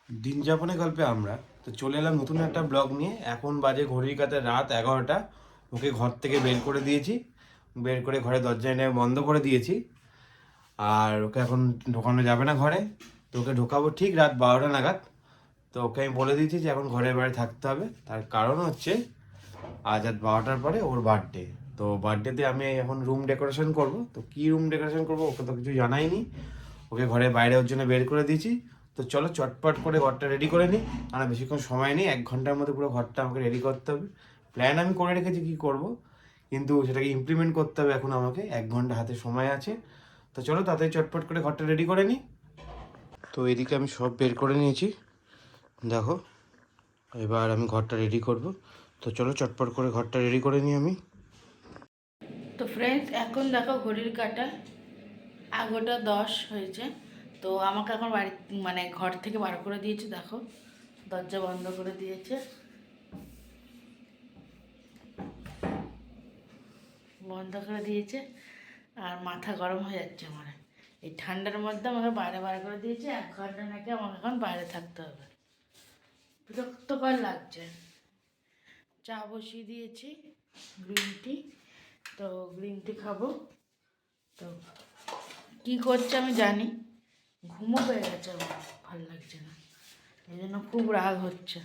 দিন যাপনের গল্পে আমরা তো চলে এলাম নতুন একটা ব্লগ নিয়ে। এখন বাজে ঘড়ির কাঁটায় রাত 11টা। ওকে ঘর থেকে বের করে দিয়েছি, বের করে ঘরে দরজা এনে বন্ধ করে দিয়েছি। আর ওকে এখন ঢোকানো যাবে না ঘরে, তো ওকে ঢোকাবো ঠিক রাত 12টা নাগাদ। তো ওকে আমি বলে দিয়েছি যে এখন ঘরের বাইরে থাকতে হবে, তার কারণ হচ্ছে আজ রাত 12টার পরে ওর বার্থডে। তো বার্থডেতে আমি এখন রুম ডেকোরেশন করব। তো কী রুম ডেকোরেশন করব ওকে তো কিছু জানাইনি, ওকে ঘরের বাইরে ওর জন্য বের করে দিয়েছি। তো চলো চটপট করে ঘরটা রেডি করে নিই। আর বেশিক্ষণ সময় নেই, 1 ঘন্টার মধ্যে পুরো ঘরটা আমাকে রেডি করতে হবে। প্ল্যান আমি করে রেখেছি কী করব, কিন্তু সেটাকে ইমপ্লিমেন্ট করতে হবে এখন আমাকে। 1 ঘন্টা হাতে সময় আছে। তো চলো তাড়াতাড়ি চটপট করে ঘরটা রেডি করে নিই। তো এদিকে আমি সব বের করে নিয়েছি, দেখো। এবার আমি ঘরটা রেডি করব। তো চলো চটপট করে ঘরটা রেডি করে নিই আমি। তো ফ্রেন্ডস, এখন দেখো ঘড়ির কাঁটা 11টা 10 হয়েছে। তো আমাকে এখন বাড়ি ঘর থেকে বার করে দিয়েছে, দেখো দরজা বন্ধ করে দিয়েছে, আর মাথা গরম হয়ে যাচ্ছে আমার। এই ঠান্ডার মধ্যে আমাকে বাইরে বার করে দিয়েছে, 1 ঘন্টা নাকি আমাকে এখন বাইরে থাকতে হবে। বিরক্তকর লাগছে। চা বসিয়ে দিয়েছি, গ্রিন টি। তো গ্রিন টি খাবো। তো কী করছে আমি জানি, ঘুমও পেয়ে গেছে আমার, ভালো লাগছে না, এই জন্য খুব রাগ হচ্ছে।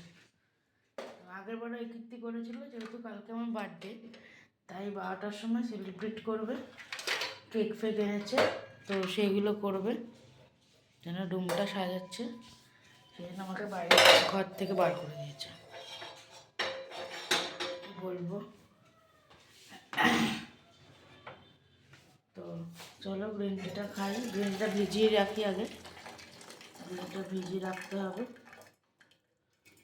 আগের বারে এই কীর্তি করেছিল, যেহেতু কালকে আমার বার্থডে, তাই 12টার সময় সেলিব্রেট করবে, কেক ফেক এনেছে, তো সেইগুলো করবে, যেন রুমটা সাজাচ্ছে, সেই জন্য আমাকে বাইরে ঘর থেকে বার করে দিয়েছে। কী বলবো। তো চলো গ্রিন টিটা খাই, গ্রিন টিটা ভিজিয়ে রাখি আগে, গ্রিনটা ভিজিয়ে রাখতে হবে।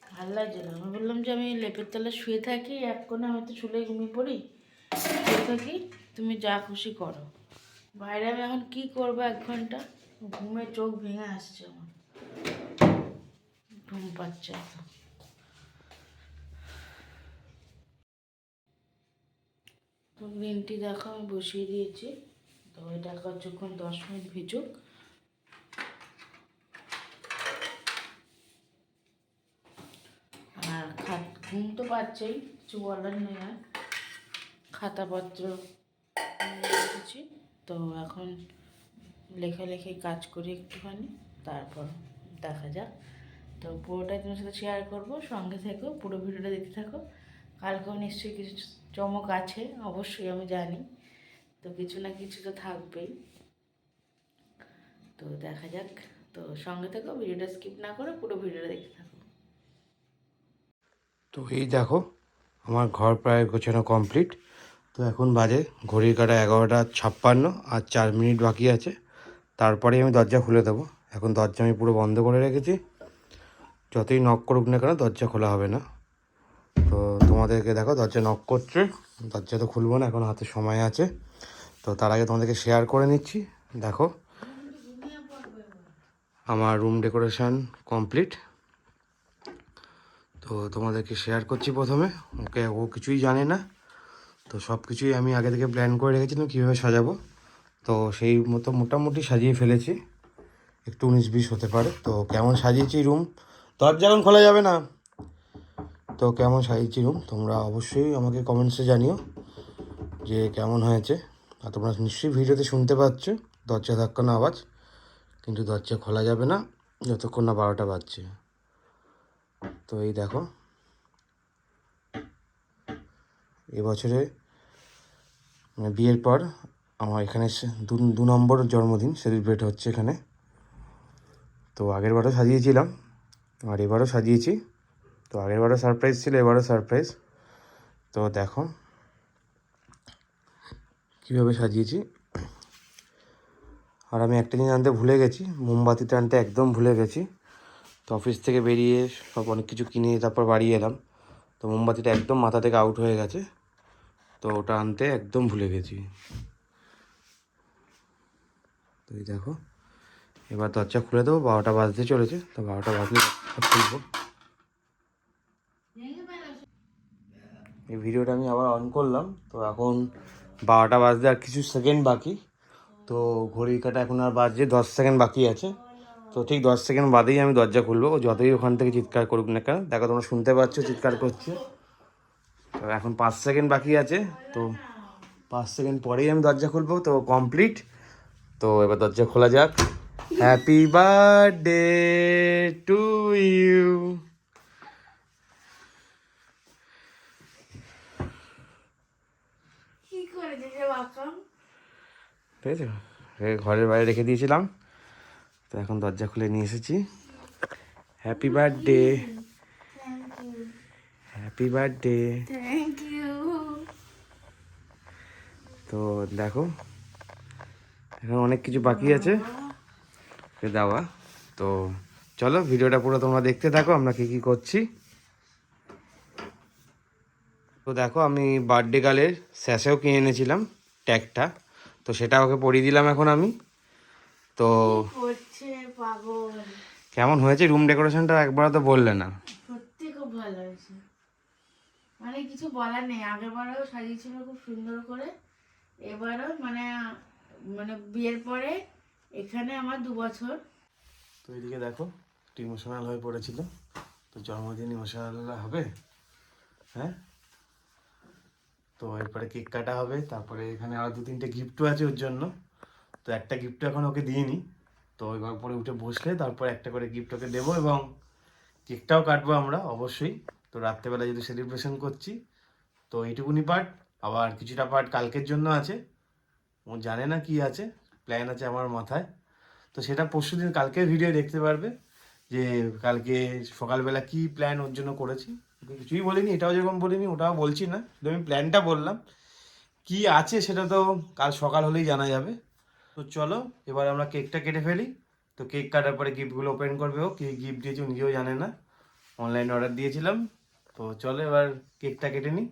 ভালো লাগছে না, আমি বললাম যে আমি লেপের তলে শুয়ে থাকি, এক কোণে হয়তো শুলে ঘুমিয়ে পড়ি, শুয়ে থাকি, তুমি যা খুশি করো। বাইরে আমি এখন কি করবো, 1 ঘন্টা ঘুমে চোখ ভেঙে আসছে আমার, ঘুম পাচ্ছে এত। তো গ্রিন টি দেখো আমি বসিয়ে দিয়েছি। তো এটা যখন 10 মিনিট ভিজুক। আর ঘুম তো পাচ্ছেই, কিছু বলার নেই আর। খাতাপত্র নিয়ে রেখেছি, তো এখন লেখালেখি কাজ করি একটুখানি, তারপর দেখা যাক। তো পুরোটাই তোমার সাথে শেয়ার করবো, সঙ্গে থেকো, পুরো ভিডিওটা দেখতে থাকো। কালকেও নিশ্চয়ই কিছু চমক আছে, অবশ্যই আমি জানি। তো কিছু না কিছু তো থাকবেই, তো দেখা যাক। তো সঙ্গে থেকো, ভিডিওটা স্কিপ না করে পুরো ভিডিওটা দেখতে থাকো। তো এই দেখো আমার ঘর প্রায় গোছানো কমপ্লিট। তো এখন বাজে ঘড়ির কাঁটা 11টা 56, আর 4 মিনিট বাকি আছে, তারপরেই আমি দরজা খুলে দেবো। এখন দরজা আমি পুরো বন্ধ করে রেখেছি, যতই নক করুক না কেন দরজা খোলা হবে না। তো তোমাদেরকে দেখো দরজা নক করছে, দরজা তো খুলবো না, এখন হাতে সময় আছে। তো তার আগে তোমাদেরকে শেয়ার করে নিচ্ছি, দেখো আমার রুম ডেকোরেশন কমপ্লিট। তো তোমাদেরকে শেয়ার করছি প্রথমে। ও কিছুই জানে না, তো সব কিছুই আমি আগে থেকে প্ল্যান করে রেখেছিলাম কীভাবে সাজাবো। তো সেই মতো মোটামুটি সাজিয়ে ফেলেছি, একটু 19-20 হতে পারে। তো কেমন সাজিয়েছি রুম, দরজা এখন খোলা যাবে না। তো কেমন সাজিয়েছি রুম তোমরা অবশ্যই আমাকে কমেন্টসে জানিও যে কেমন হয়েছে। আর তোমরা নিশ্চয়ই ভিডিওতে শুনতে পাচ্ছ দরজা ধাক্কানো আওয়াজ, কিন্তু দরজা খোলা যাবে না যতক্ষণ না 12টা বাজছে। তো এই দেখো এবছরে বিয়ের পর আমার এখানে দু নম্বর জন্মদিন সেলিব্রেট হচ্ছে এখানে। তো আগেরবারও সাজিয়েছিলাম আর এবারও সাজিয়েছি। তো আগেরবারও সারপ্রাইজ ছিল, এবারও সারপ্রাইজ। তো দেখো কীভাবে সাজিয়েছি। আর আমি একটা জিনিস আনতে ভুলে গেছি, মোমবাতিটা আনতে একদম ভুলে গেছি। তো অফিস থেকে বেরিয়ে সব অনেক কিছু কিনে তারপর বাড়ি এলাম, তো মোমবাতিটা একদম মাথা থেকে আউট হয়ে গেছে। তো ওটা আনতে একদম ভুলে গেছি। তো এই দেখো এবার দরজা খুলে দেবো, 12টা বাজতে চলেছে। তো 12টা বাজলে খুলবো। এই ভিডিওটা আমি আবার অন করলাম। তো এখন 12টা বাজতে আর কিছু সেকেন্ড বাকি। তো ঘড়ির কাঁটা এখন আর বাজছে 10 সেকেন্ড বাকি আছে। তো তো ঠিক 10 সেকেন্ড বাদেই আমি দরজা খুলবো, ও যতই ওখান থেকে চিৎকার করুক না কেন। দেখো তোমরা শুনতে পাচ্ছ চিৎকার করছে। তো এখন 5 সেকেন্ড বাকি আছে, তো 5 সেকেন্ড পরেই আমি দরজা খুলবো। তো কমপ্লিট। তো এবার দরজা খোলা যাক। Happy birthday to you. কি করে দিতে বাকাম? ঠিক আছে, ঘরের বাইরে রেখে দিয়েছিলাম, তো এখন দরজা খুলে নিয়ে এসেছি। Happy birthday, thank you, happy birthday. Thank you. তো দেখো এখন অনেক কিছু বাকি আছে দেওয়া। তো চলো ভিডিওটা পুরো তোমরা দেখতে থাকো আমরা কি কি করছি। তো দেখো আমি বার্থডে গার্লের স্যাশেও কিনে এনেছিলাম, ট্যাগটা, তো সেটা ওকে পরিয়ে দিলাম এখন আমি। তো করছে পাগল। কেমন হয়েছে রুম ডেকোরেশনটা একবার তো বললে না? সত্যি খুব ভালো হয়েছে, মানে কিছু বলার নেই। আগেরবারও সাজিয়েছিল খুব সুন্দর করে, এবারও মানে মানে বিয়ের পরে এখানে আমার 2 বছর। তো এদিকে দেখো একটু ইমোশনাল হয়ে পড়েছিল, তো জন্মদিন ইমোশনাল হবে। হ্যাঁ, তো এরপরে কেক কাটা হবে, তারপরে এখানে আর 2-3টে গিফটও আছে ওর জন্য। তো একটা গিফট এখন ওকে দিইনি, তো এবার পরে উঠে বসলে তারপর একটা করে গিফট ওকে দেবো, এবং কেকটাও কাটবো আমরা অবশ্যই। তো রাত্রেবেলা যেহেতু সেলিব্রেশন করছি, তো এইটুকুনি পার্ট। আবার কিছুটা পার্ট কালকের জন্য আছে, ও জানে না কি আছে, প্ল্যান আছে আমার মাথায়। তো সেটা পরশুদিন কালকের ভিডিও দেখতে পারবে, যে কালকে সকালবেলা কি প্ল্যান ওর জন্য করেছি। ওকে কিছুই বলিনি, এটাও যেরকম বলিনি ওটাও বলছি না, শুধু আমি প্ল্যানটা বললাম। কি আছে সেটা তো কাল সকাল হলেই জানা যাবে। তো চলো এবার আমরা কেকটা কেটে ফেলি। তো কেক কাটার পরে গিফটগুলো ওপেন করবে, ও কি গিফট দিয়েছে ও নিজেও জানে না, অনলাইনে অর্ডার দিয়েছিলাম। তো চলো এবার কেকটা কেটে নিই।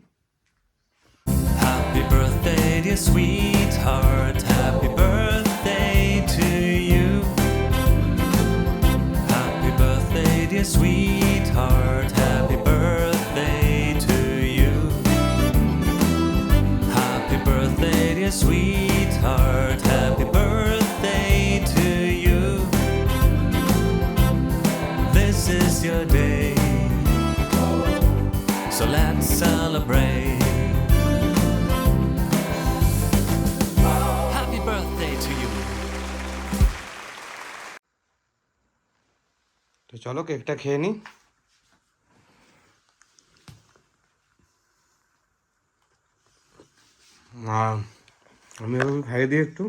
Happy birthday, dear sweetheart. Happy birthday to you. Happy birthday, dear sweetheart. Happy birthday to you. Happy birthday, dear sweetheart. Happy birthday to you. This is your day, so let's celebrate. Happy birthday to you. তো চলো কেকটা খেয়ে নিই। আমি এভাবে খাইয়ে দিই একটু।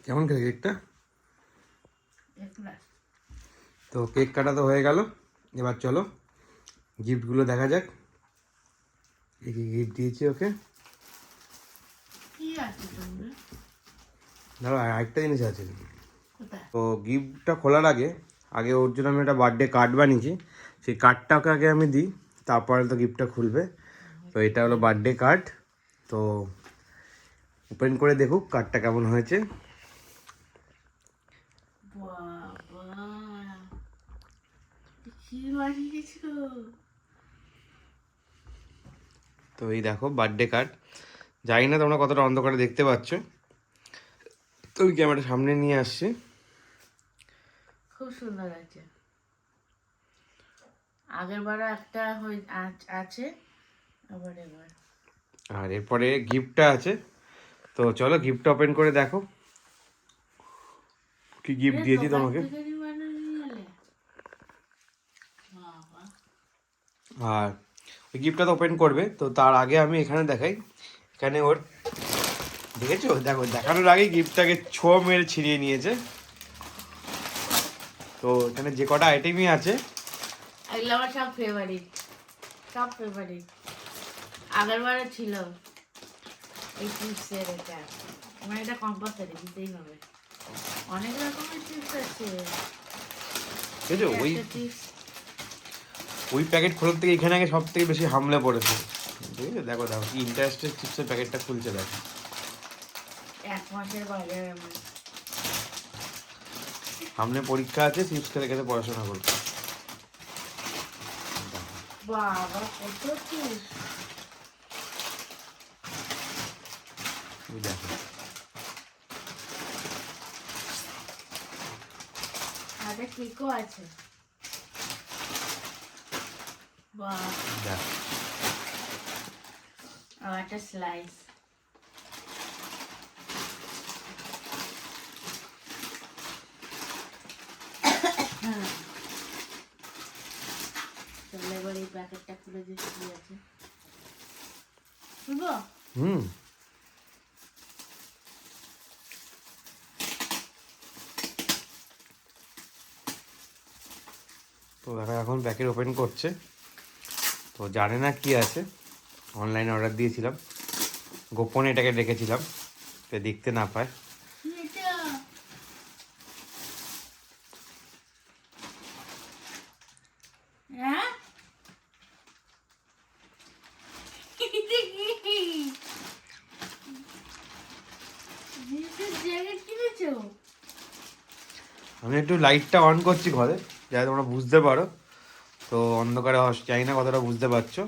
কেমন খেয়ে কেকটা? তো কেক কাটা তো হয়ে গেল, এবার চলো গিফটগুলো দেখা যাক। কি কি গিফট দিয়েছি ওকে। কি আছে তোমরা? ধরো আরেকটা জিনিস আছে। কোথায়? তো গিফটটা খোলার আগে আগে ওর জন্য আমি একটা বার্থডে কার্ড বানিয়েছি, সেই কার্ডটাকে আগে আমি দিই, তারপরে তো গিফটটা খুলবে। তো এটা হলো বার্থডে কার্ড। তো ওপেন করে দেখুক কার্ডটা কেমন হয়েছে। বাবা, কি বানিয়েছো? তো এই দেখো বার্থডে কার্ড। জানি না তোমরা কতটা অন্ধকারে দেখতে পাচ্ছ, তো ওই ক্যামেরাটা সামনে নিয়ে আসছে। খুব সুন্দর আছে। আগের বারও একটা আছে, আবার এবার। আর এরপরে গিফটটা আছে, তো চলো গিফটটা ওপেন করে দেখো কি গিফট দিয়েছি তোমাকে। আর ওই গিফটটা তো ওপেন করবে, তো তার আগে আমি এখানে দেখাই। এখানে ওর দেখেছো, দেখো দেখানোর আগে গিফটটাকে ছো মেরে ছিঁড়িয়ে নিয়েছে। তো এখানে যে কটা আইটেমই আছে এগুলো আমার সব ফেভারিট, সব ফেভারিট। আগের বারে ছিল এই চিপসের, এটা মানে এটা কম্পালসারি দিতেই হবে। অনেক রকমের চিপস আছে। দেখেছো, ওই চিপস ওই প্যাকেট খোলার থেকে এখানে আগে সব থেকে বেশি হামলে পড়েছে। ঠিক আছে, দেখো দেখো কি ইন্টারেস্টেড চিপসের প্যাকেটটা খুলছে দেখো। 1 মাসের বাইরে আমার। সামনে পরীক্ষা আছে, চিপস খেতে খেতে পড়াশোনা করবে। বাবা কত চিপস! এই দেখো আরে কেকও আছে। বাহ, দেখো আর একটা স্লাইস। চলো এবার এই প্যাকেটটা খুলে দেখি কি আছে। বুঝবো? হুম তো দেখো এখন প্যাকেট ওপেন করছে, তো জানে না কি আছে। অনলাইনে অর্ডার দিয়েছিলাম, গোপনে এটাকে রেখেছিলাম তো দেখতে না পায়। এটা হ্যাঁ, এটা কি? জিন্সের জ্যাকেট কিনেছো? আমি একটু লাইটটা অন করছি ঘরে যাতে তোমরা বুঝতে পারো। তো অন্ধকারে জানি না কতটা বুঝতে পারছো,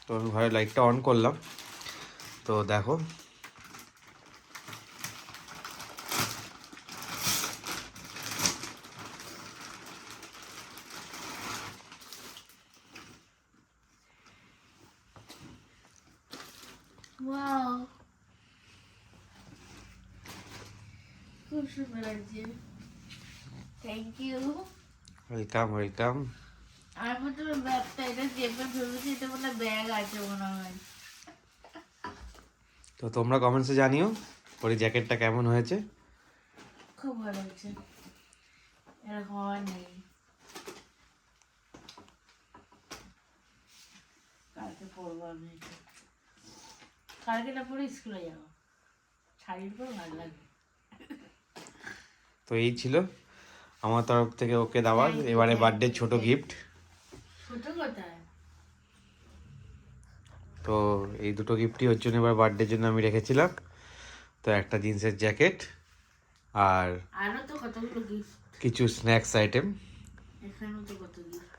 তো আমি ঘরে লাইটটা অন করলাম। তো দেখো ওয়াও, খুব সুন্দর লাগছে। Thank you. Welcome welcome. আর প্রথমে ব্যাগটা এটা চেপে ধরেছি, এটা মনে হয় ব্যাগ আছে মনে হয়। তো তোমরা কমেন্টসে জানিও ওর এই জ্যাকেটটা কেমন হয়েছে। খুব ভালো হয়েছে, এরকম আর নেই। কালকে পরবো আমি এটা। কালকে না পরে স্কুলে যাবো, শাড়ির পর ভালো লাগবে। তো এই ছিল আমার তরফ থেকে ওকে দেওয়া এবারে বার্থডে ছোট গিফট। ছোট কোথায়? তো এই দুটো গিফটই ওর জন্য এবার বার্থডের জন্য আমি রেখেছিলাম। তো একটা জিন্সের জ্যাকেট আর আরো তো কতগুলো গিফট, কিছু স্ন্যাক্স আইটেম। এখানেও তো কত গিফট।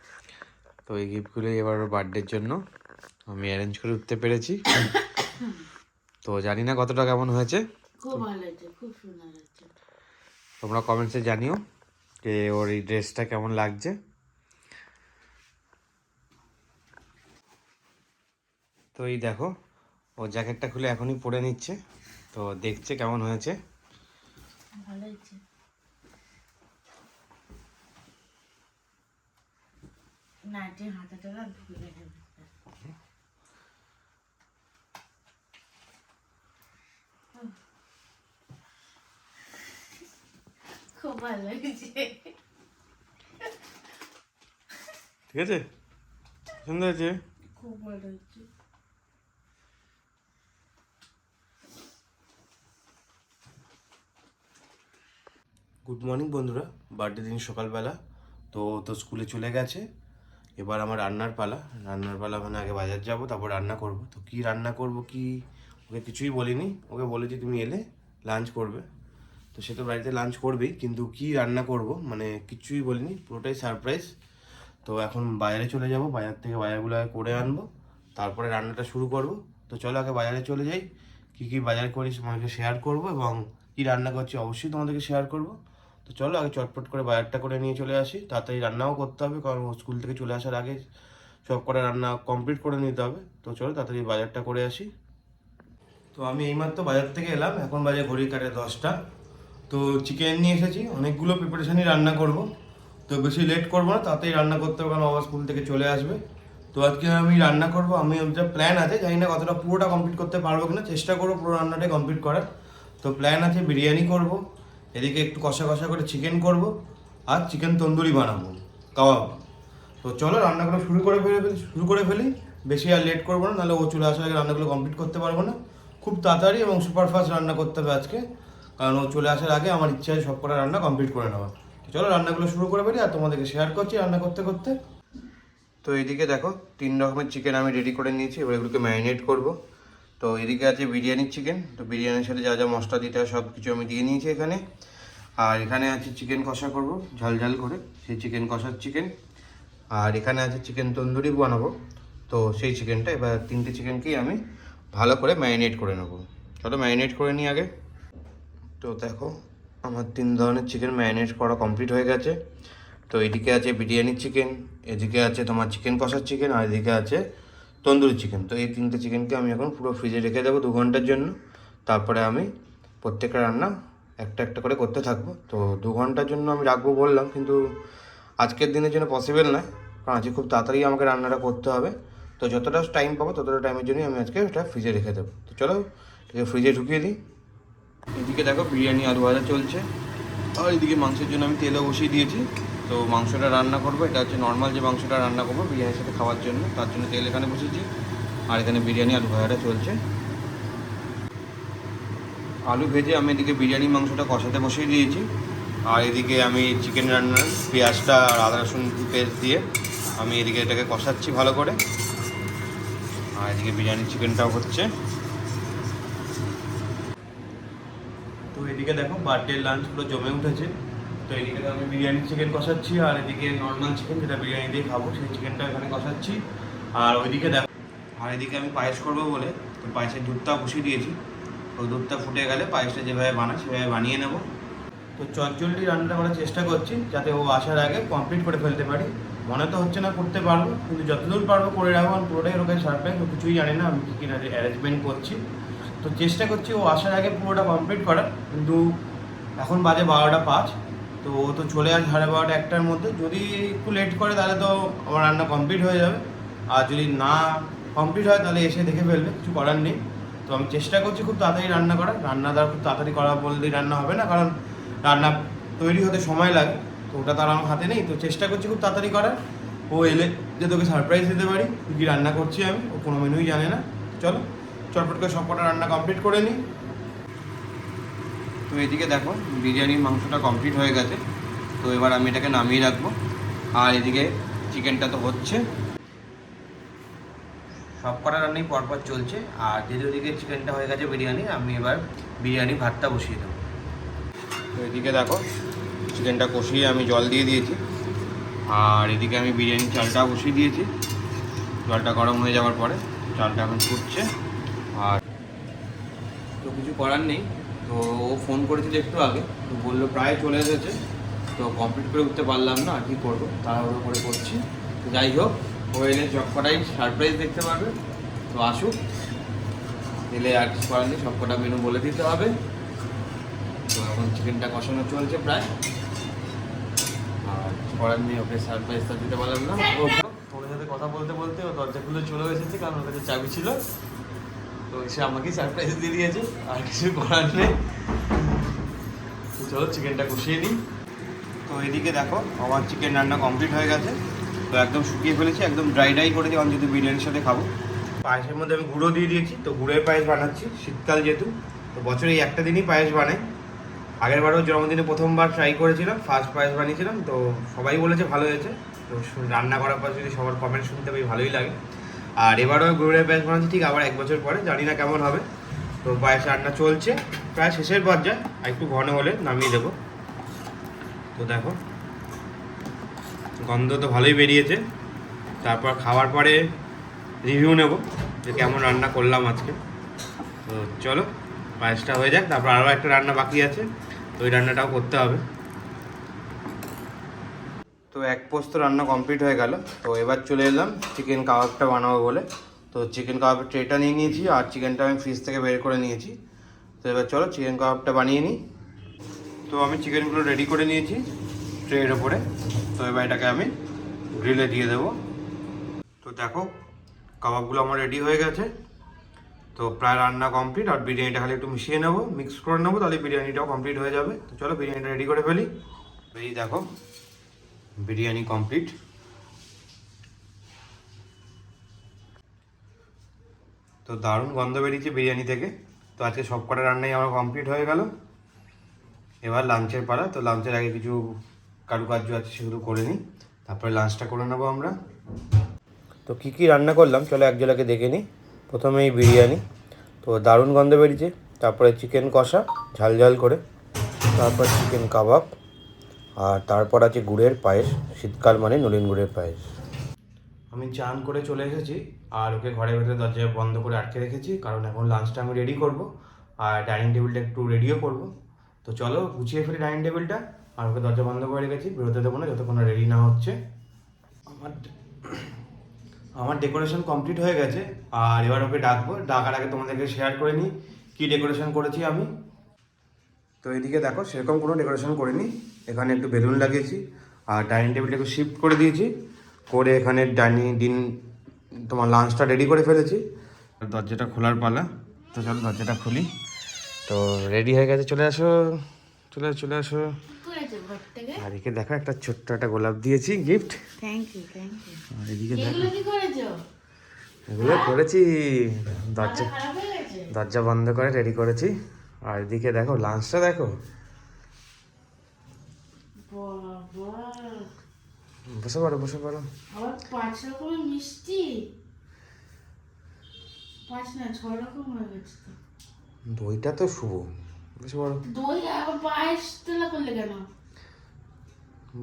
তো এই গিফটগুলো এবার ওর বার্থডের জন্য আমি অ্যারেঞ্জ করে উঠতে পেরেছি। তো জানি না কতটা কেমন হয়েছে, খুব ভালো হয়েছে, খুব সুন্দর হয়েছে। তোমরা কমেন্টসে জানিও যে ওর এই ড্রেসটা কেমন লাগছে। তো এই দেখো ও জ্যাকেটটা খুলে এখনই পরে নিচ্ছে, তো দেখছে কেমন হয়েছে। ভালো হয়েছে। না এটা হাতাটা না ঢুকে গেছে। খুব ভালো হয়েছে। ঠিক আছে, সুন্দর হয়েছে। খুব ভালো হয়েছে। গুড মর্নিং বন্ধুরা, বার্থডে দিন সকালবেলা। তো স্কুলে চলে গেছে, এবার আমার রান্নার পালা। মানে আগে বাজার যাব, তারপর রান্না করব। তো কি রান্না করব কি ওকে কিছুই বলিনি, ওকে বলেছি তুমি এলে লাঞ্চ করবে। তো সে তো বাড়িতে লাঞ্চ করবেই, কিন্তু কি রান্না করব মানে কিছুই বলিনি, পুরোটাই সারপ্রাইজ। তো এখন বাজারে চলে যাব, বাজার থেকে বাজারগুলো আগে করে আনবো, তারপরে রান্নাটা শুরু করব। তো চলো আগে বাজারে চলে যাই, কি বাজার করি তোমাকে শেয়ার করব, এবং কি রান্না করছি অবশ্যই তোমাদেরকে শেয়ার করব। তো চলো আগে চটপট করে বাজারটা করে নিয়ে চলে আসি, তাড়াতাড়ি রান্নাও করতে হবে কারণ ও স্কুল থেকে চলে আসার আগে সব কটা রান্না কমপ্লিট করে নিতে হবে। তো চলো তাড়াতাড়ি বাজারটা করে আসি। তো আমি এইমাত্র বাজার থেকে এলাম, এখন বাজে ঘড়ির কাঁটায় 10টা। তো চিকেন নিয়ে এসেছি, অনেকগুলো প্রিপারেশনই রান্না করব। তো বেশি লেট করবো না, তাড়াতাড়ি রান্না করতে হবে কারণ বাবা স্কুল থেকে চলে আসবে। তো আজকে আমি রান্না করব, আমি যা প্ল্যান আছে জানি না কতটা পুরোটা কমপ্লিট করতে পারবো কিনা, চেষ্টা করবো পুরো রান্নাটাই কমপ্লিট করার। তো প্ল্যান আছে বিরিয়ানি করব, এদিকে একটু কষা কষা করে চিকেন করব, আর চিকেন তন্দুরি বানাবো, কাবাব। তো চলো রান্নাগুলো শুরু করে ফেলি, বেশি আর লেট করবো না, নাহলে ও চলে আসার আগে রান্নাগুলো কমপ্লিট করতে পারবো না। খুব তাড়াতাড়ি এবং সুপারফাস্ট রান্না করতে হবে আজকে, কারণ ও চলে আসার আগে আমার ইচ্ছা আছে সব কটা রান্না কমপ্লিট করে নেওয়া। চলো রান্নাগুলো শুরু করে ফেলি আর তোমাদেরকে শেয়ার করছি রান্না করতে করতে। তো এইদিকে দেখো 3 রকমের চিকেন আমি রেডি করে নিয়েছি, এবার এগুলোকে ম্যারিনেট করব। তো এদিকে আছে বিরিয়ানির চিকেন, তো বিরিয়ানির সাথে যা যা মশলা দিতে হয় সব কিছু আমি দিয়ে নিয়েছি এখানে। আর এখানে আছে চিকেন কষা করব ঝাল ঝাল করে, সেই চিকেন কষার চিকেন। আর এখানে আছে চিকেন তন্দুরি বানাবো, তো সেই চিকেনটা এবার 3টে চিকেনকেই আমি ভালো করে ম্যারিনেট করে নেবো। চলো ম্যারিনেট করে নিই আগে। তো দেখো আমার 3 ধরনের চিকেন ম্যারিনেট করা কমপ্লিট হয়ে গেছে। তো এদিকে আছে বিরিয়ানির চিকেন, এদিকে আছে তোমার চিকেন কষার চিকেন, আর এদিকে আছে তন্দুরি চিকেন। তো এই 3টে চিকেনকে আমি এখন পুরো ফ্রিজে রেখে দেবো 2 ঘন্টার জন্য। তারপরে আমি প্রত্যেকটা রান্না একটা একটা করে করতে থাকবো। তো 2 ঘন্টার জন্য আমি রাখবো বললাম, কিন্তু আজকের দিনের জন্য পসিবল নয়, কারণ আজকে খুব তাড়াতাড়ি আমাকে রান্নাটা করতে হবে। তো যতটা টাইম পাবো ততটা টাইমের জন্যই আমি আজকে ওটা ফ্রিজে রেখে দেবো। তো চলো এটাকে ফ্রিজে ঢুকিয়ে দিই। এদিকে দেখো বিরিয়ানি আলু ভাজা চলছে, আর এদিকে মাংসের জন্য আমি তেলও বসিয়ে দিয়েছি। তো মাংসটা রান্না করবো, এটা হচ্ছে নর্মাল যে মাংসটা রান্না করবো বিরিয়ানির সাথে খাওয়ার জন্য, তার জন্য তেল এখানে বসিয়েছি। আর এখানে বিরিয়ানি আলু ভাজাটা চলছে। আলু ভেজে আমি এদিকে বিরিয়ানি মাংসটা কষাতে বসিয়ে দিয়েছি। আর এদিকে আমি চিকেন রান্নার পেঁয়াজটা আর আদা রসুন পেস্ট দিয়ে আমি এদিকে এটাকে কষাচ্ছি ভালো করে। আর এদিকে বিরিয়ানি চিকেনটাও হচ্ছে। তো এদিকে দেখো বার্থডে লাঞ্চ পুরো জমে উঠেছে। তো এদিকে আমি বিরিয়ানি চিকেন কষাচ্ছি, আর এদিকে নর্মাল চিকেন যেটা বিরিয়ানি দিয়ে খাবো সেই চিকেনটা এখানে কষাচ্ছি। আর ওইদিকে দেখো, আর এদিকে আমি পায়েস করবো বলে তো পায়েসের দুধটা বসিয়ে দিয়েছি। ওই দুধটা ফুটে গেলে পায়েসটা যেভাবে বানায় সেভাবে বানিয়ে নেব। তো চটজলদি রান্নাটা করার চেষ্টা করছি যাতে ও আসার আগে কমপ্লিট করে ফেলতে পারি। মনে তো হচ্ছে না করতে পারবো, কিন্তু যতদূর পারবো করে রাখবো। আমি পুরোটাই ওকে সারপ্রাইজ, ও কিছুই জানে না আমি কী কী অ্যারেঞ্জমেন্ট করছি। তো চেষ্টা করছি ও আসার আগে পুরোটা কমপ্লিট করার, কিন্তু এখন বাজে 12টা 5। তো ও তো চলে আসে 12:30 1টার মধ্যে। যদি একটু লেট করে তাহলে তো আমার রান্না কমপ্লিট হয়ে যাবে, আর যদি না কমপ্লিট হয় তাহলে এসে দেখে ফেলবে, কিছু করার নেই। তো আমি চেষ্টা করছি খুব তাড়াতাড়ি রান্না করার। রান্নাদার খুব তাড়াতাড়ি করা বললেই রান্না হবে না, কারণ রান্না তৈরি হতে সময় লাগে। তো ওটা তার আমার হাতে নেই। তো চেষ্টা করছি খুব তাড়াতাড়ি করার, ও এলে যে তোকে সারপ্রাইজ দিতে পারি কী রান্না করছি আমি। ও কোনো মেনুই জানে না। চলো চটপট করে সব কটা রান্না কমপ্লিট করে নিই। তো এদিকে দেখো বিরিয়ানির মাংসটা কমপ্লিট হয়ে গেছে। তো এবার আমি এটাকে নামিয়ে রাখবো। আর এদিকে চিকেনটা তো হচ্ছে, সব কটা রান্নাই পরপর চলছে। আর যেদিকে চিকেনটা হয়ে গেছে বিরিয়ানি, আমি এবার বিরিয়ানি ভাতটা বসিয়ে দেবো। তো এদিকে দেখো চিকেনটা কষিয়ে আমি জল দিয়ে দিয়েছি। আর এদিকে আমি বিরিয়ানি চালটাও বসিয়ে দিয়েছি। জলটা গরম হয়ে যাওয়ার পরে চালটা এখন ফুটছে। আর তো কিছু করার নেই। তো ও ফোন করেছিল একটু আগে, তো বললো প্রায় চলে এসেছে। তো কমপ্লিট করে উঠতে পারলাম না, আর কী করবো, তাড়াহুড়ো করে করছি। তো যাই হোক, ও এলে সব কটাই সারপ্রাইজ দেখতে পারবে। তো আসুক, এলে আর কিছু করার নেই, সব কটা মেনু বলে দিতে হবে। তো এখন চিকেনটা কষানো চলছে প্রায়, আর কিছু করার নেই, ওকে সারপ্রাইজটা দিতে পারলাম না। ও ওর সাথে কথা বলতে বলতে ও দরজা খুলে চলে এসেছে, কারণ ওর কাছে চাবি ছিল। তো সে আমাকেই সারপ্রাইজ দিয়ে দিয়েছে, আর কিছু করার নেই। তো চলো চিকেনটা কষিয়ে নিই। তো এদিকে দেখো আমার চিকেন রান্না কমপ্লিট হয়ে গেছে। তো একদম শুকিয়ে ফেলেছি, একদম ড্রাই করে দিই, কারণ যেহেতু বিরিয়ানির সাথে খাবো। পায়েসের মধ্যে আমি গুঁড়ো দিয়ে দিয়েছি। তো গুঁড়োর পায়েস বানাচ্ছি শীতকাল যেহেতু, তো বছরে এই একটা দিনই পায়েস বানাই। আগের বারও জন্মদিনে প্রথমবার ট্রাই করেছিলাম, ফার্স্ট পায়েস বানিয়েছিলাম। তো সবাই বলেছে ভালো হয়েছে। তো রান্না করার পর যদি সবার কমেন্ট শুনতে পাই ভালোই লাগে। আর এবারও গুঁড়োর পায়েস বানাচ্ছি ঠিক আবার 1 বছর পরে, জানি না কেমন হবে। তো পায়েস রান্না চলছে, প্রায় শেষের পর্যায়ে, আর একটু ঘন হলে নামিয়ে দেবো। তো দেখো গন্ধ তো ভালোই বেরিয়েছে। তারপর খাওয়ার পরে রিভিউ নেব যে কেমন রান্না করলাম আজকে। তো চলো পায়েসটা হয়ে যাক, তারপর আরও একটা রান্না বাকি আছে, তো ওই রান্নাটাও করতে হবে। তো এক পোস্ত রান্না কমপ্লিট হয়ে গেল। তো এবার চলে এলাম চিকেন কাবাবটা বানাবো বলে। তো চিকেন কাবাবের ট্রেটা নিয়ে নিয়েছি, আর চিকেনটা আমি ফ্রিজ থেকে বের করে নিয়েছি। তো এবার চলো চিকেন কাবাবটা বানিয়ে নিই। তো আমি চিকেনগুলো রেডি করে নিয়েছি ট্রের ওপরে। তো এবার এটাকে আমি গ্রিলে দিয়ে দেবো। তো দেখো কাবাবগুলো আমার রেডি হয়ে গেছে। তো প্রায় রান্না কমপ্লিট, আর বিরিয়ানিটা খালি একটু মিশিয়ে নেবো, মিক্স করে নেবো, তাহলে বিরিয়ানিটাও কমপ্লিট হয়ে যাবে। তো চলো বিরিয়ানিটা রেডি করে ফেলি। এই দেখো বিরিয়ানি কমপ্লিট। তো দারুণ গন্ধ বেরিয়েছে বিরিয়ানি থেকে। তো আজকে সব কটা রান্নাই আমার কমপ্লিট হয়ে গেল। এবার লাঞ্চের পালা। তো লাঞ্চের আগে কিছু কারুকার্য আছে সেগুলো করে নিই, তারপরে লাঞ্চটা করে নেবো আমরা। তো কী কী রান্না করলাম চলো এক ঝলকে দেখে নিই। প্রথমেই বিরিয়ানি, তো দারুণ গন্ধ বেরিয়েছে। তারপরে চিকেন কষা ঝাল ঝাল করে, তারপর চিকেন কাবাব, আর তারপর আছে গুড়ের পায়েস, শীতকাল মানে নলেন গুড়ের পায়েস। আমি চান করে চলে এসেছি, আর ওকে ঘরের ভেতরে দরজা বন্ধ করে আটকে রেখেছি, কারণ এখন লাঞ্চটা আমি রেডি করব। আর ডাইনিং টেবিলটা একটু রেডিও করবো। তো চলো গুছিয়ে ফেলি ডাইনিং টেবিলটা, আর ওকে দরজা বন্ধ করে রেখেছি, বেরোতে দেবো না যতক্ষণ রেডি না হচ্ছে। আমার ডেকোরেশন কমপ্লিট হয়ে গেছে, আর এবার ওকে ডাকবো। ডাকার আগে তোমাদেরকে শেয়ার করে নিই কী ডেকোরেশন করেছি আমি। তো এদিকে দেখো সেরকম কোনো ডেকোরেশন করিনি, এখানে একটু বেলুন লাগিয়েছি আর ডাইনিং টেবিলটা একটু শিফট করে দিয়েছি, করে এখানে তোমার লাঞ্চটা রেডি করে ফেলেছি। দরজাটা খোলার পালা, তো চলো দরজাটা খুলি। তো রেডি হয়ে গেছে, চলে আসো চলে আসো চলে আসো। আর এদিকে দেখো একটা ছোট্ট একটা গোলাপ দিয়েছি gift. Thank you thank you. আর এদিকে দেখো এগুলো কি করেছো? এগুলো করেছি, দরজা খারাপ হয়ে গেছে? দরজা বন্ধ করে রেডি করেছি। আর এদিকে দেখো লাঞ্চটা দেখো। বাবা, বসে পড়ো বসে পড়ো। আবার 5 রকমের মিষ্টি, 5 না 6 রকম হয়ে গেছে তো। দইটা তো শুভ, বসে পড়ো দই আবার পায়েস তোলা করলে কেন?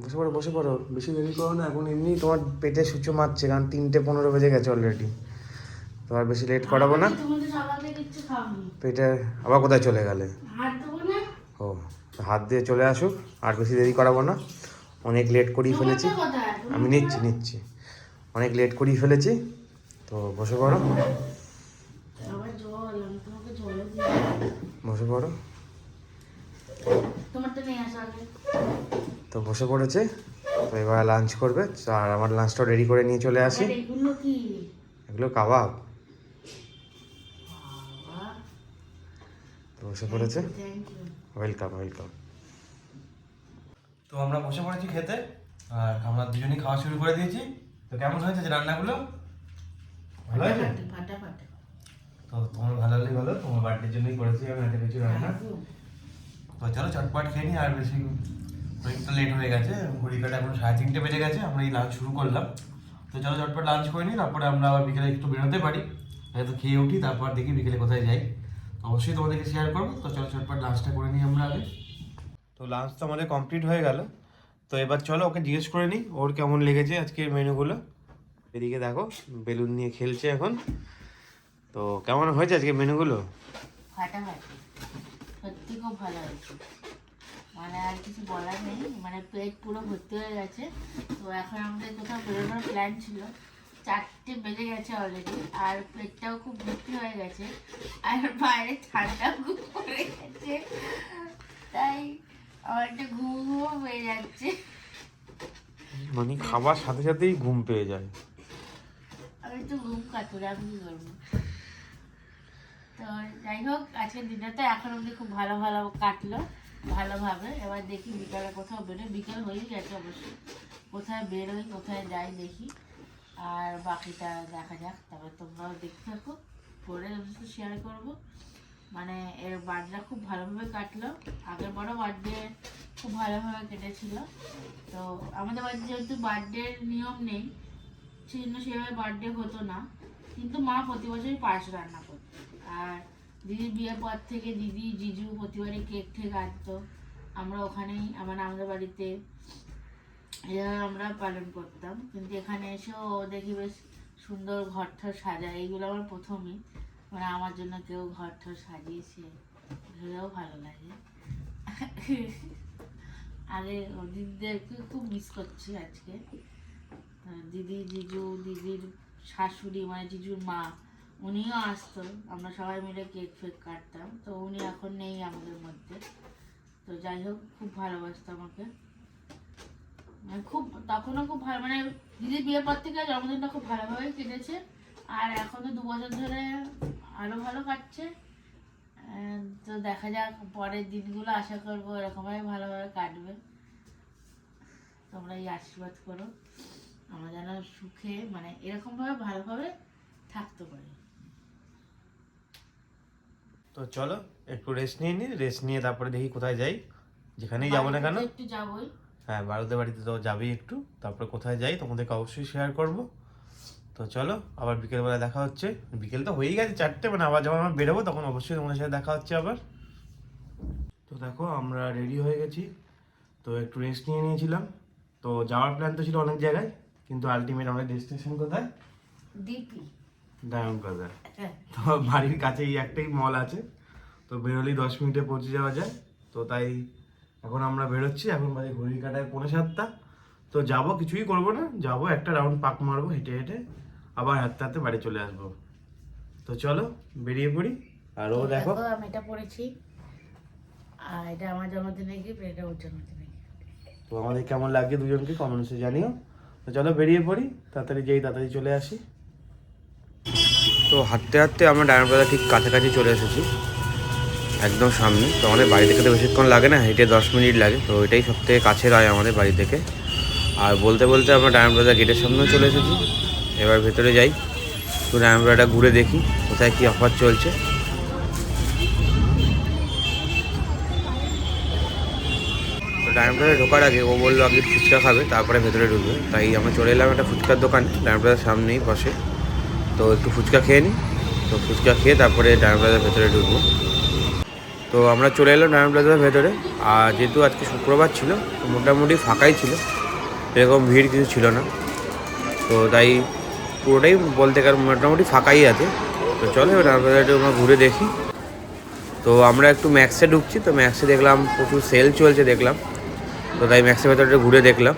বসে পড়ো বসে পড়ো, বেশি দেরি করো না, এখন এমনি তোমার পেটে সূচো মারছে, কারণ 3:15 বেজে গেছে অলরেডি। তো আর বেশি লেট করাবো না। তুমি তো সকালে কিচ্ছু খাওনি। পেটে আবার কোথায় চলে গেলে? হাত দেবো না? ও হাত দিয়ে চলে আসুক, আর বেশি দেরি করাবো না, অনেক লেট করিয়ে ফেলেছি। তোমারটা কোথায়? আমি নিচ্ছি অনেক লেট করিয়ে ফেলেছি। তো বসে পড়ো আবার জল, আমি তোমাকে জলও দিই। বসে পড়ো। তোমারটা নিয়ে আসো আগে। তো বসে পড়েছে, তো এবার লাঞ্চ করবে। আর আমার লাঞ্চটাও রেডি করে নিয়ে চলে আসি। আর এগুলো কি? এগুলো কাবাব। বাবা, তো বসে পড়েছে, থ্যাংক ইউ। ওয়েলকাম। তো আমরা বসে পড়েছি খেতে, আর আমরা দুজনেই খাওয়া শুরু করে দিয়েছি। তো কেমন হয়েছে যে রান্নাগুলো? ভালো হয়েছে? ফাটাফাটি। তো তোমার ভালো হলেই ভালো, তোমার বার্থডের জন্যই করেছি আমি এত কিছু রান্না। তো চলো চটপট খেয়ে নিই, আর বেশি অনেকটা লেট হয়ে গেছে, ঘড়ি কাটা এখন 3:30 বেজে গেছে, আমরা এই লাঞ্চ শুরু করলাম। তো চলো চটপট লাঞ্চ করে নিই, তারপরে আমরা আবার বিকেলে একটু বেরোতে পারি, হয়তো খেয়ে উঠি, তারপর দেখি বিকেলে কোথায় যাই। অবশ্যই তোমাদেরকে শেয়ার করবো। তো চলো চটপট লাঞ্চটা করে নিই আমরা আগে। তো লাঞ্চ তো আমাদের কমপ্লিট হয়ে গেল। তো এবার চলো ওকে জিজ্ঞেস করে নিই ওর কেমন লেগেছে আজকের মেনুগুলো। এদিকে দেখো বেলুন নিয়ে খেলছে এখন। তো কেমন হয়েছে আজকে মেনুগুলো? ফাটাফাটি, সত্যি খুব ভালো হয়েছে, মানে আর কিছু বলার নেই, মানে পেট পুরো ভর্তি হয়ে গেছে। তো এখন আমাদের কোথাও বেরোনোর প্ল্যান ছিল, 4টে বেজে গেছে অলরেডি, আর পেটটাও খুব ভর্তি হয়ে গেছে, আর বাইরে ঠান্ডা খুব পড়ে গেছে, তাই আমার একটা ঘুমও পেয়ে যাচ্ছে। মানে খাবার সাথে সাথেই ঘুম পেয়ে যায়। আমি তো ঘুম কাতুরে, আমি কি করবো। তো যাই হোক, আজকের দিনটা তো এখন অব্দি খুব ভালো কাটলো, ভালোভাবে। এবার দেখি বিকালে কোথাও বেরোই, বিকেল হয়েই গেছে অবশ্যই, কোথায় বেরোই কোথায় যাই দেখি, আর বাকিটা দেখা যাক। তারপর তোমরাও দেখতে থাকো, পরে অবশ্যই শেয়ার করবো। মানে এর বার্থডেটা খুব ভালোভাবে কাটলো, আগের বড় বার্থডে খুব ভালোভাবে কেটেছিল। তো আমাদের বাড়িতে যেহেতু বার্থডের নিয়ম নেই, সেজন্য সেভাবে বার্থডে হতো না, কিন্তু মা প্রতি বছরই পায়েস রান্না করতো। আর দিদির বিয়ের পর থেকে দিদি জিজু প্রতিবারই কেক ঠেক আনতো, আমরা ওখানেই আমাদের বাড়িতে এভাবে আমরা পালন করতাম। কিন্তু এখানে এসেও দেখি বেশ সুন্দর ঘর ঠর সাজায়, এইগুলো আমার প্রথমই, মানে আমার জন্য কেউ ঘর ঠর সাজিয়েছে, ভেবেও ভালো লাগে। আগে দিদিদেরকে খুব মিস করছি আজকে। দিদি জিজু, দিদির শাশুড়ি মানে জিজুর মা, উনিও আসতো, আমরা সবাই মিলে কেক ফেক কাটতাম। তো উনি এখন নেই আমাদের মধ্যে। তো যাই হোক, খুব ভালোবাসতো আমাকে, মানে খুব, তখনও খুব ভালো, মানে দিদির বিয়ের পর থেকে জন্মদিনটা খুব ভালোভাবে কেটেছে। আর এখন তো 2 বছর ধরে আরও ভালো কাটছে। তো দেখা যাক পরের দিনগুলো, আশা করবো এরকমভাবে ভালোভাবে কাটবে। তোমরা এই আশীর্বাদ করো আমরা যেন সুখে, মানে এরকমভাবে ভালোভাবে থাকতে পারি। তো চলো একটু রেস্ট নিয়ে নিই, রেস্ট নিয়ে তারপরে দেখি কোথায় যাই, যেখানেই যাবো না কেন। একটু যাবোই, হ্যাঁ বাড়িতে তো যাবেই একটু, তারপরে কোথায় যাই তোমাদেরকে অবশ্যই শেয়ার করব। তো চলো আবার বিকেলবেলা দেখা হচ্ছে, বিকেল তো হয়েই গেছে 4টে, মানে আবার যখন আমরা বেরোবো তখন অবশ্যই তোমাদের সাথে দেখা হচ্ছে আবার। তো দেখো আমরা রেডি হয়ে গেছি, তো একটু রেস্ট নিয়ে নিয়েছিলাম। তো যাওয়ার প্ল্যান তো ছিল অনেক জায়গায়, কিন্তু আলটিমেট আমাদের ডেস্টিনেশন কোথায়? ডিপি ডায়মন্ড বাজার। তো বাড়ির কাছেই একটাই মল আছে, তো তো বেরোলেই 10 মিনিটে পৌঁছে যাওয়া যায়। তো তাই এখন আমরা বেরোচ্ছি, এখন বাজে ঘড়ির কাঁটায় 6:45। তো যাবো, কিছুই করবো না, যাবো একটা রাউন্ড পাক মারবো হেঁটে হেঁটে, আবার হাঁটতে হাঁটতে বাড়ি চলে আসবো। তো চলো বেরিয়ে পড়ি। আর ও দেখো আমি এটা পড়েছি, আর এটা আমার জন্মদিনে গিফট, এটা ওর জন্মদিনে gift। তো আমাদের কেমন লাগছে দুজনকে কমেন্টসে জানিও। তো চলো বেরিয়ে পড়ি, তাড়াতাড়ি চলে আসি। তো হাঁটতে হাঁটতে আমরা ডায়মন্ড প্লাজা ঠিক কাছাকাছি চলে এসেছি, একদম সামনে। তো আমাদের বাড়ি থেকে তো বেশিক্ষণ লাগে না, হেঁটে 10 মিনিট লাগে। তো এটাই সব থেকে কাছের হয় আমাদের বাড়ি থেকে। আর বলতে বলতে আমরা ডায়মন্ড প্লাজা গেটের সামনেও চলে এসেছি। এবার ভেতরে যাই, তো ডায়মন্ড প্লাজাটা ঘুরে দেখি কোথায় কী অফার চলছে। তো ডায়মন্ড প্লাজা ঢোকার আগে ও বললো আগে ফুচকা খাবে, তারপরে ভেতরে ঢুকবে। তাই আমরা চলে এলাম একটা ফুচকার দোকানে, ডায়মন্ড প্লাজার সামনেই বসে। তো একটু ফুচকা খেয়ে নিই। তো ফুচকা খেয়ে তারপরে ডায়মন্ড প্লাজার ভেতরে ঢুকবো। তো আমরা চলে এলাম ডায়মন্ড প্লাজার ভেতরে। আর যেহেতু আজকে শুক্রবার ছিল, তো মোটামুটি ফাঁকাই ছিল, এরকম ভিড় কিছু ছিল না। তো তাই পুরোটাই বলতে গেলে মোটামুটি ফাঁকাই আছে। তো চলো এবার ডায়মন্ড প্লাজাটা আমরা ঘুরে দেখি। তো আমরা একটু ম্যাক্সে ঢুকছি, তো ম্যাক্সে দেখলাম প্রচুর সেল চলছে দেখলাম। তো তাই ম্যাক্সের ভেতরটা ঘুরে দেখলাম।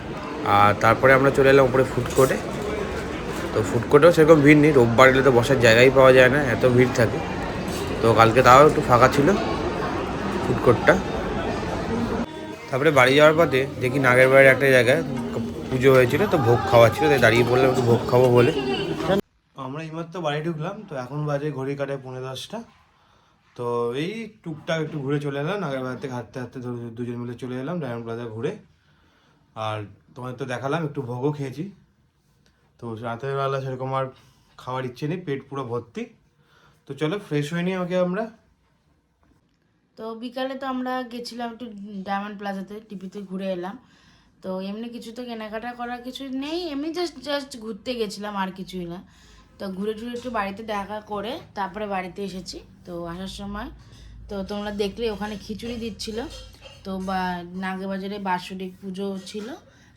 আর তারপরে আমরা চলে এলাম উপরে ফুড কোর্টে। তো ফুড কোর্টেও সেরকম ভিড় নেই, রোববার এলে তো বসার জায়গাই পাওয়া যায় না, এত ভিড় থাকে। তো কালকে তাও একটু ফাঁকা ছিল ফুড কোর্টটা। তারপরে বাড়ি যাওয়ার পথে দেখি নাগের বাড়ির একটা জায়গায় পুজো হয়েছিল, তো ভোগ খাওয়া ছিল, তাই দাঁড়িয়ে পড়লাম একটু ভোগ খাবো বলে। আমরা এইমাত্র বাড়ি ঢুকলাম, তো এখন বাজে ঘড়ি কাটায় 10:45। তো এই টুকটাক একটু ঘুরে চলে এলাম, নাগের বাড়ি থেকে হাঁটতে হাঁটতে দুজন মিলে চলে এলাম ডায়মন্ড প্লাজা ঘুরে। আর তোমাদের তো দেখালাম একটু ভোগও খেয়েছি। তো রাতের বেলা সেরকম আর খাওয়ার ইচ্ছে নেই, পেট পুরো ভর্তি। তো চলো ফ্রেশ হয়ে নিই আগে আমরা। তো বিকালে তো আমরা গেছিলাম একটু ডায়মন্ড প্লাজাতে, টিপিতে ঘুরে এলাম। তো এমনি কিছু তো কেনাকাটা করার কিছু নেই, এমনি জাস্ট ঘুরতে গেছিলাম, আর কিছুই না। তো ঘুরে টুরে একটু বাড়িতে দেখা করে তারপরে বাড়িতে এসেছি। তো আসার সময় তো তোমরা দেখলে ওখানে খিচুড়ি দিচ্ছিল। তো বা নাগেবাজারে বাৎসরিক পুজো ছিল,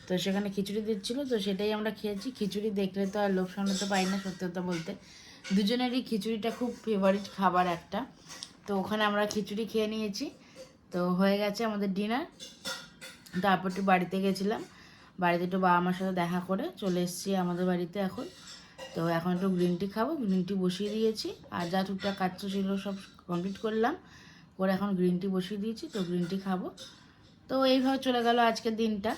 তো সেখানে খিচুড়ি দিচ্ছিল, তো সেটাই আমরা খেয়েছি। খিচুড়ি দেখলে তো আর লোভ সামলাতে পারি না, সত্যি কথা বলতে। দুজনেরই খিচুড়িটা খুব ফেভারিট খাবার একটা। তো ওখানে আমরা খিচুড়ি খেয়ে নিয়েছি। তো হয়ে গেছে আমাদের ডিনার। তারপর একটু বাড়িতে গেছিলাম, বাড়িতে একটু বাবা মার সাথে দেখা করে চলে এসেছি আমাদের বাড়িতে এখন। তো এখন একটু গ্রিন টি খাবো, গ্রিন টি বসিয়ে দিয়েছি। আর যা টুকটাক কাজ ছিল সব কমপ্লিট করলাম, করে এখন গ্রিন টি বসিয়ে দিয়েছি। তো গ্রিন টি খাবো। তো এইভাবে চলে গেল আজকের দিনটা।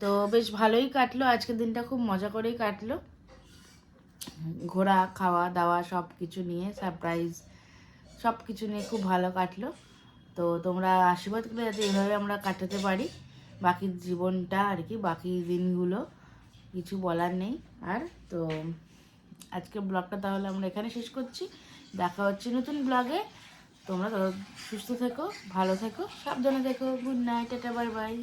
তো বেশ ভালোই কাটলো আজকের দিনটা, খুব মজা করেই কাটলো। ঘোরা, খাওয়া দাওয়া সব কিছু নিয়ে, সারপ্রাইজ সব কিছু নিয়ে খুব ভালো কাটলো। তো তোমরা আশীর্বাদ করে যাতে এইভাবে আমরা কাটাতে পারি বাকি জীবনটা আর কি, বাকি দিনগুলো। কিছু বলার নেই আর। তো আজকের ব্লগটা তাহলে আমরা এখানে শেষ করছি। দেখা হচ্ছে নতুন ব্লগে। তোমরা সুস্থ থেকো, ভালো থেকো, সাবধানে থেকো। Good night, tata, bye bye.